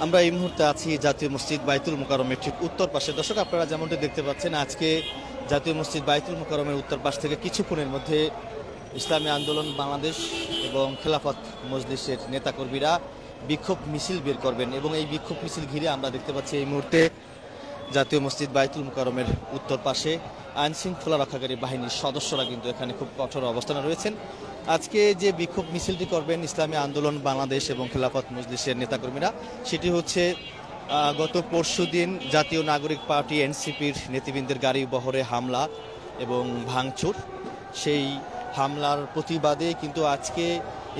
আমরা এই মুহূর্তে আছি জাতীয় মসজিদ বাইতুল মুকাররমের ঠিক উত্তর পাশে। দর্শক, আপনারা যেমনটি দেখতে পাচ্ছেন, আজকে জাতীয় মসজিদ বাইতুল মুকাররমের উত্তর পাশ থেকে কিছুক্ষণের মধ্যে ইসলামী আন্দোলন বাংলাদেশ এবং খেলাফত মজলিসের নেতাকর্মীরা বিক্ষোভ মিছিল বের করবেন এবং এই বিক্ষোভ মিছিল ঘিরে আমরা দেখতে পাচ্ছি এই মুহূর্তে জাতীয় মসজিদ বাইতুল মুকাররমের উত্তর পাশে আইন শৃঙ্খলা রক্ষাকারী বাহিনীর সদস্যরা কিন্তু এখানে খুব কঠোর অবস্থানে রয়েছেন। আজকে যে বিক্ষোভ মিছিলটি করবেন ইসলামী আন্দোলন বাংলাদেশ এবং খেলাফত মজলিসের নেতাকর্মীরা, সেটি হচ্ছে গত পরশুদিন জাতীয় নাগরিক পার্টি এনসিপির নেতৃবৃন্দের গাড়ি বহরে হামলা এবং ভাঙচুর, সেই হামলার প্রতিবাদে কিন্তু আজকে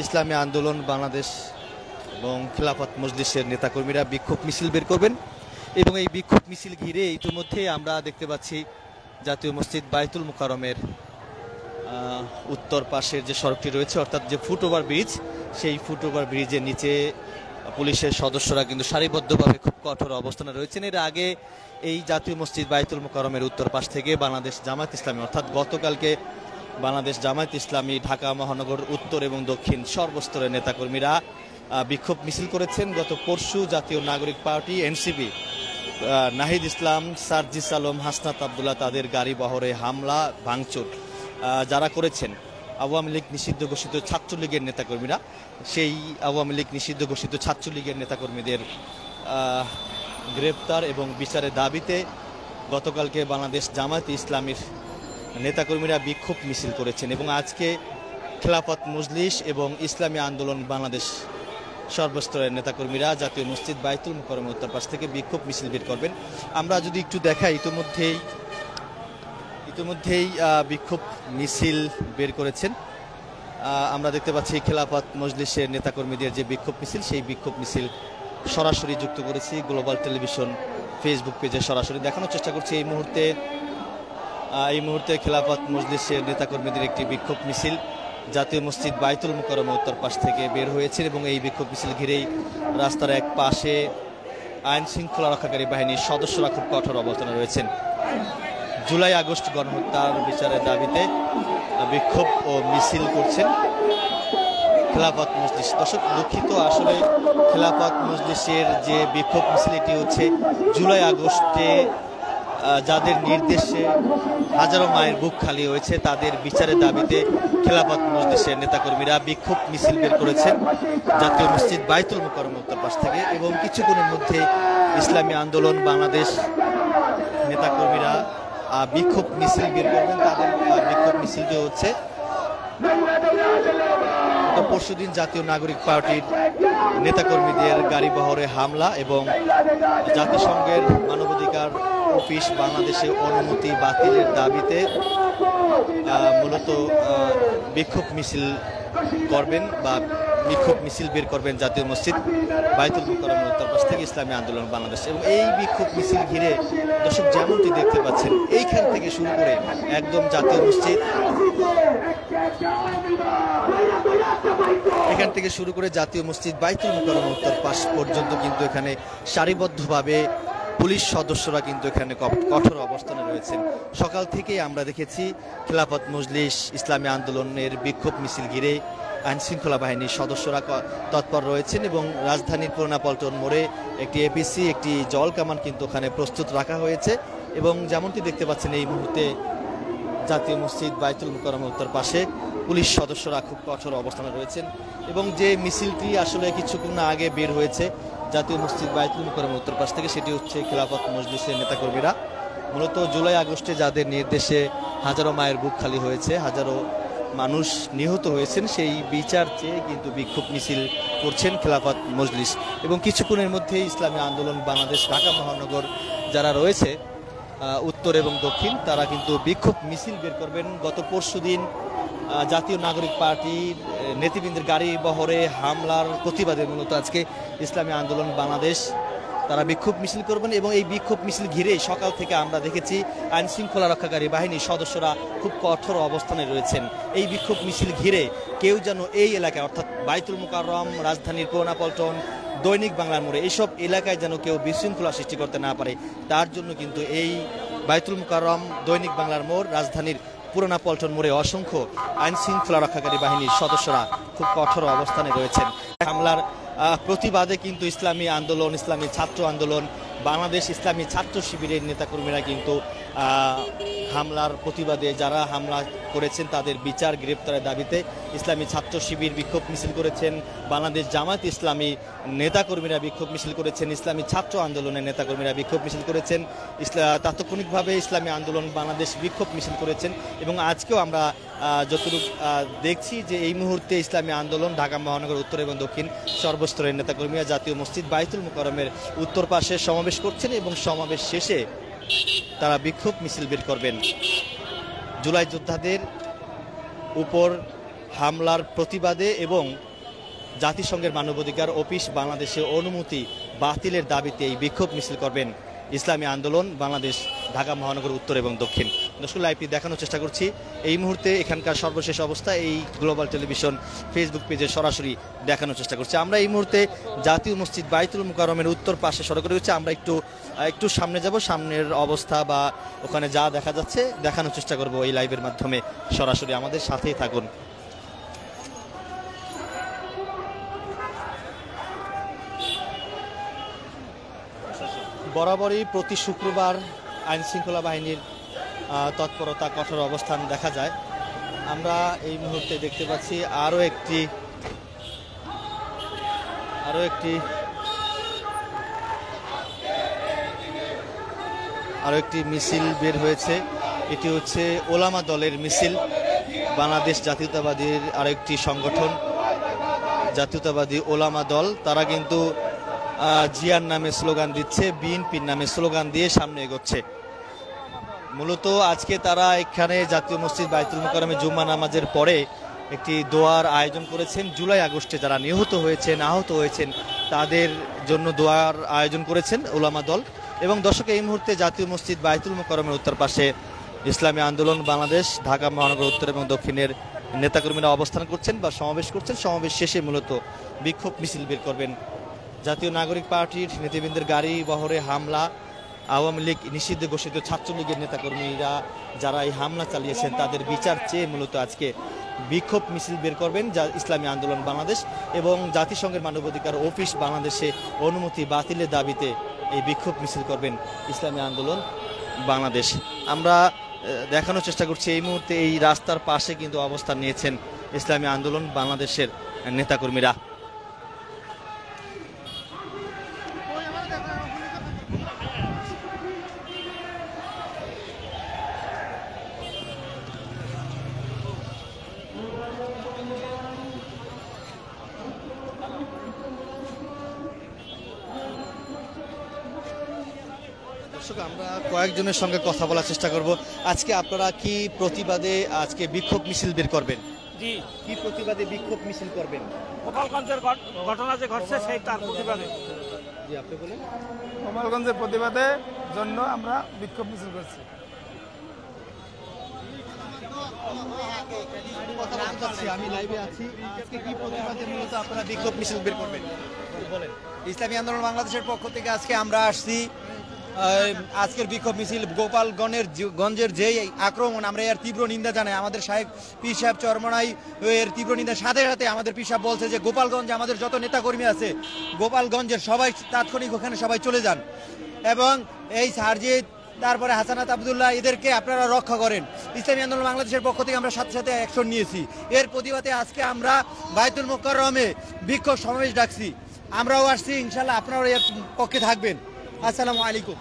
ইসলামী আন্দোলন বাংলাদেশ এবং খেলাফত মজলিসের নেতাকর্মীরা বিক্ষোভ মিছিল বের করবেন এবং এই বিক্ষোভ মিছিল ঘিরে ইতিমধ্যে আমরা দেখতে পাচ্ছি জাতীয় মসজিদ বাইতুল মুকাররমের উত্তর পাশের যে সড়কটি রয়েছে, অর্থাৎ যে ফুটওভার ব্রিজ, সেই ফুটওভার ব্রিজের নিচে পুলিশের সদস্যরা কিন্তু সারিবদ্ধভাবে খুব কঠোর অবস্থানে রয়েছেন। এর আগে এই জাতীয় মসজিদ বাইতুল মুকাররমের উত্তর পাশ থেকে বাংলাদেশ জামায়াত ইসলামী, অর্থাৎ গতকালকে বাংলাদেশ জামায়াত ইসলামী ঢাকা মহানগর উত্তর এবং দক্ষিণ সর্বস্তরের নেতাকর্মীরা বিক্ষোভ মিছিল করেছেন। গত পরশু জাতীয় নাগরিক পার্টি এনসিপি নাহিদ ইসলাম, সার্জিস আলম, হাসনাত আবদুল্লাহ তাদের গাড়ি বহরে হামলা ভাঙচুর যারা করেছেন আওয়ামী লীগ নিষিদ্ধ ঘোষিত ছাত্রলীগের নেতাকর্মীরা, সেই আওয়ামী লীগ নিষিদ্ধ ঘোষিত ছাত্রলীগের নেতাকর্মীদের গ্রেপ্তার এবং বিচারের দাবিতে গতকালকে বাংলাদেশ জামায়াতে ইসলামীর নেতাকর্মীরা বিক্ষোভ মিছিল করেছেন এবং আজকে খেলাফত মজলিস এবং ইসলামী আন্দোলন বাংলাদেশ সর্বস্তরের নেতাকর্মীরা জাতীয় মসজিদ বাইতুল মুকাররমের উত্তর পাশ থেকে বিক্ষোভ মিছিল বের করবেন। আমরা যদি একটু দেখাই, ইতিমধ্যেই বিক্ষোভ মিছিল বের করেছেন। আমরা দেখতে পাচ্ছি খেলাফত মজলিসের নেতাকর্মীদের যে বিক্ষোভ মিছিল, সেই বিক্ষোভ মিছিল সরাসরি যুক্ত করেছি গ্লোবাল টেলিভিশন ফেসবুক পেজে, সরাসরি দেখানোর চেষ্টা করছি। এই মুহূর্তে খেলাফত মজলিসের নেতাকর্মীদের একটি বিক্ষোভ মিছিল জাতীয় মসজিদ বাইতুল মুকাররমের উত্তর পাশ থেকে বের হয়েছে এবং এই বিক্ষোভ মিছিল ঘিরেই রাস্তার এক পাশে আইন শৃঙ্খলা রক্ষাকারী বাহিনীর সদস্যরা খুব কঠোর অবস্থানে রয়েছেন। জুলাই আগস্ট গণহত্যার বিচারের দাবিতে বিক্ষোভ ও মিছিল করছেন খেলাফত মজলিস। দর্শক, দুঃখিত, আসলে খেলাফত মজলিসের যে বিক্ষোভ মিছিল, এটি হচ্ছে জুলাই আগস্টে যাদের নির্দেশে হাজারো মায়ের বুক খালি হয়েছে তাদের বিচারের দাবিতে খেলাফত মজলিসের নেতাকর্মীরা বিক্ষোভ মিছিল বের করেছেন জাতীয় মসজিদ বাইতুল মুকাররমের উত্তর পাশ থেকে এবং কিছুক্ষণের মধ্যে ইসলামী আন্দোলন বাংলাদেশ নেতাকর্মীরা বিক্ষোভ মিছিল বের করবেন। তাদের বিক্ষোভ মিছিলটি হচ্ছে পরশুদিন জাতীয় নাগরিক পার্টির নেতাকর্মীদের গাড়ি বহরে হামলা এবং জাতিসংঘের মানবাধিকার অফিস বাংলাদেশে অনুমতি বাতিলের দাবিতে মূলত বিক্ষোভ মিছিল করবেন বা বিক্ষোভ মিছিল বের করবেন জাতীয় মসজিদ বাইতুল মুকাররমের উত্তর পাশ থেকে ইসলামী আন্দোলন বাংলাদেশ। এবং এই বিক্ষোভ মিছিল ঘিরে দর্শক যেমনটি দেখতে পাচ্ছেন, এইখান থেকে শুরু করে একদম জাতীয় মসজিদ, এখান থেকে শুরু করে জাতীয় মসজিদ বাইতুল মুকাররমের উত্তর পাশ পর্যন্ত কিন্তু এখানে সারিবদ্ধভাবে পুলিশ সদস্যরা কিন্তু এখানে কঠোর অবস্থানে রয়েছেন। সকাল থেকেই আমরা দেখেছি খেলাফত মজলিস ইসলামী আন্দোলনের বিক্ষোভ মিছিল ঘিরে আইন শৃঙ্খলা বাহিনীর সদস্যরা তৎপর রয়েছেন এবং রাজধানীর পুরানা পল্টন মোড়ে একটি এপিসি, একটি জল কামান কিন্তু ওখানে প্রস্তুত রাখা হয়েছে এবং যেমনটি দেখতে পাচ্ছেন এই মুহূর্তে জাতীয় মসজিদ বাইতুল মুকাররমের উত্তর পাশে পুলিশ সদস্যরা খুব কঠোর অবস্থানে রয়েছেন এবং যে মিছিলটি আসলে কিছুক্ষণ আগে বের হয়েছে জাতীয় মসজিদ বাইতুল মুকাররমের উত্তর পাশ থেকে, সেটি হচ্ছে খেলাফত মজলিসের নেতাকর্মীরা মূলত জুলাই আগস্টে যাদের নির্দেশে হাজারো মায়ের বুক খালি হয়েছে, হাজারো মানুষ নিহত হয়েছেন, সেই বিচার চেয়ে কিন্তু বিক্ষোভ মিছিল করছেন খেলাফত মজলিস এবং কিছুক্ষণের মধ্যেই ইসলামী আন্দোলন বাংলাদেশ ঢাকা মহানগর যারা রয়েছে উত্তর এবং দক্ষিণ, তারা কিন্তু বিক্ষোভ মিছিল বের করবেন। গত পরশুদিন জাতীয় নাগরিক পার্টির নেতৃবৃন্দের গাড়ি বহরে হামলার প্রতিবাদে মূলত আজকে ইসলামী আন্দোলন বাংলাদেশ তারা বিক্ষোভ মিছিল করবেন এবং এই বিক্ষোভ মিছিল ঘিরে সকাল থেকে আমরা দেখেছি আইন শৃঙ্খলা রক্ষাকারী বাহিনীর সদস্যরা খুব কঠোর অবস্থানে রয়েছেন। এই বিক্ষোভ মিছিল ঘিরে কেউ যেন এই এলাকায়, অর্থাৎ বাইতুল মুকাররম, রাজধানীর পুরানা পল্টন, দৈনিক বাংলার মোড়ে, এইসব এলাকায় যেন কেউ বিশৃঙ্খলা সৃষ্টি করতে না পারে, তার জন্য কিন্তু এই বাইতুল মুকাররম, দৈনিক বাংলার মোড়, রাজধানীর পুরানা পল্টন মোড়ে অসংখ্য আইন শৃঙ্খলা রক্ষাকারী বাহিনীর সদস্যরা খুব কঠোর অবস্থানে রয়েছেন। হামলার প্রতিবাদে কিন্তু ইসলামী আন্দোলন, ইসলামী ছাত্র আন্দোলন, বাংলাদেশ ইসলামী ছাত্র শিবিরের নেতাকর্মীরা কিন্তু হামলার প্রতিবাদে যারা হামলা করেছেন তাদের বিচার গ্রেপ্তারের দাবিতে ইসলামী ছাত্র শিবির বিক্ষোভ মিছিল করেছেন, বাংলাদেশ জামাত ইসলামী নেতাকর্মীরা বিক্ষোভ মিছিল করেছেন, ইসলামী ছাত্র আন্দোলনের নেতাকর্মীরা বিক্ষোভ মিছিল করেছেন, তাৎক্ষণিকভাবে ইসলামী আন্দোলন বাংলাদেশ বিক্ষোভ মিছিল করেছেন। এবং আজকেও আমরা যতটুকু দেখছি যে এই মুহূর্তে ইসলামী আন্দোলন ঢাকা মহানগর উত্তর এবং দক্ষিণ সর্বস্তরের নেতাকর্মীরা জাতীয় মসজিদ বাইতুল মোকাররমের উত্তর পাশে সমাবেশ করছেন এবং সমাবেশ শেষে তারা বিক্ষোভ মিছিল বের করবেন। জুলাই যোদ্ধাদের উপর হামলার প্রতিবাদে এবং জাতিসংঘের মানবাধিকার অফিস বাংলাদেশে অনুমতি বাতিলের দাবিতে এই বিক্ষোভ মিছিল করবেন ইসলামী আন্দোলন বাংলাদেশ ঢাকা মহানগর উত্তর এবং দক্ষিণ। দর্শক, লাইভটি দেখানোর চেষ্টা করছি এই মুহূর্তে এখানকার সর্বশেষ অবস্থা এই গ্লোবাল টেলিভিশন ফেসবুক পেজে সরাসরি দেখানোর চেষ্টা করছি। আমরা এই মুহূর্তে জাতীয় মসজিদ বাইতুল মোকাররমের উত্তর পাশে সড়ক রয়েছে, আমরা একটু সামনে যাব, সামনের অবস্থা বা ওখানে যা দেখা যাচ্ছে দেখানোর চেষ্টা করব এই লাইভের মাধ্যমে সরাসরি। আমাদের সাথেই থাকুন। বরাবরই প্রতি শুক্রবার আইন শৃঙ্খলা বাহিনীর তৎপরতা, কঠোর অবস্থান দেখা যায়। আমরা এই মুহূর্তে দেখতে পাচ্ছি আরও একটি মিছিল বের হয়েছে। এটি হচ্ছে ওলামা দলের মিছিল। বাংলাদেশ জাতীয়তাবাদীর আরেকটি সংগঠন জাতীয়তাবাদী ওলামা দল, তারা কিন্তু জিয়ার নামে স্লোগান দিচ্ছে, বিএনপির নামে স্লোগান দিয়ে সামনে এগোচ্ছে। মূলত আজকে তারা এখানে জাতীয় মসজিদ বাইতুল মোকাররমে জুম্মা নামাজের পরে একটি দোয়ার আয়োজন করেছেন। জুলাই আগস্টে যারা নিহত হয়েছেন, আহত হয়েছেন তাদের জন্য দোয়ার আয়োজন করেছেন ওলামা দল। এবং দর্শক, এই মুহূর্তে জাতীয় মসজিদ বাইতুল মোকাররমের উত্তর পাশে ইসলামী আন্দোলন বাংলাদেশ ঢাকা মহানগর উত্তর এবং দক্ষিণের নেতাকর্মীরা অবস্থান করছেন বা সমাবেশ করছেন। সমাবেশ শেষে মূলত বিক্ষোভ মিছিল বের করবেন। জাতীয় নাগরিক পার্টির নেতৃবৃন্দের গাড়ি বহরে হামলা, আওয়ামী লীগ নিষিদ্ধ ঘোষিত ছাত্রলীগের নেতাকর্মীরা যারা এই হামলা চালিয়েছেন তাদের বিচার চেয়ে মূলত আজকে বিক্ষোভ মিছিল বের করবেন যা ইসলামী আন্দোলন বাংলাদেশ এবং জাতিসংঘের মানবাধিকার অফিস বাংলাদেশে অনুমতি বাতিলের দাবিতে এই বিক্ষোভ মিছিল করবেন ইসলামী আন্দোলন বাংলাদেশ। আমরা দেখানোর চেষ্টা করছি এই মুহূর্তে এই রাস্তার পাশে কিন্তু অবস্থান নিয়েছেন ইসলামী আন্দোলন বাংলাদেশের নেতাকর্মীরা। আমরা কয়েকজনের সঙ্গে কথা বলার চেষ্টা করব। আজকে আপনারা কি প্রতিবাদে আজকে বিক্ষোভ মিছিল বের করবেন? জি, কি প্রতিবাদে বিক্ষোভ মিছিল করবেন? গোপালগঞ্জের ঘটনা যে ঘটছে সেই তার প্রতিবাদে। জি, আপনি বলেন। গোপালগঞ্জের প্রতিবাদের জন্য আমরা বিক্ষোভ মিছিল করছি। আমি লাইভে আছি। আজকে কি প্রতিবাদে মূলত আপনারা বিক্ষোভ মিছিল বের করবেন বলেন? ইসলামী আন্দোলন বাংলাদেশের পক্ষ থেকে আজকে আমরা আসছি। আজকের বিক্ষোভ মিছিল গোপালগঞ্জের যেই আক্রমণ, আমরা এর তীব্র নিন্দা জানাই। আমাদের সাহেব পীর সাহেব চরমনাই এর তীব্র নিন্দার সাথে সাথে আমাদের পীর সাহেব বলছে যে গোপালগঞ্জে আমাদের যত নেতাকর্মী আছে গোপালগঞ্জের সবাই তাৎক্ষণিক ওখানে সবাই চলে যান এবং এই সারজিদ তারপরে হাসানাত আবদুল্লাহ এদেরকে আপনারা রক্ষা করেন। ইসলামী আন্দোলন বাংলাদেশের পক্ষ থেকে আমরা সাথে সাথে অ্যাকশন নিয়েছি। এর প্রতিবাদে আজকে আমরা বাইতুল মোকাররমে বিক্ষোভ সমাবেশ ডাকছি। আমরাও আসছি, ইনশাল্লাহ আপনারাও এর পক্ষে থাকবেন। আসসালামু আলাইকুম।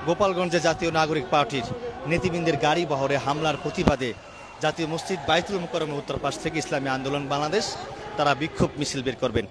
গোপালগঞ্জে জাতীয় নাগরিক পার্টির নেতৃবৃন্দের গাড়ি বহরে হামলার প্রতিবাদে জাতীয় মসজিদ বাইতুল মোকাররমের উত্তর পাশ থেকে ইসলামী আন্দোলন বাংলাদেশ তারা বিক্ষোভ মিছিল বের করবেন।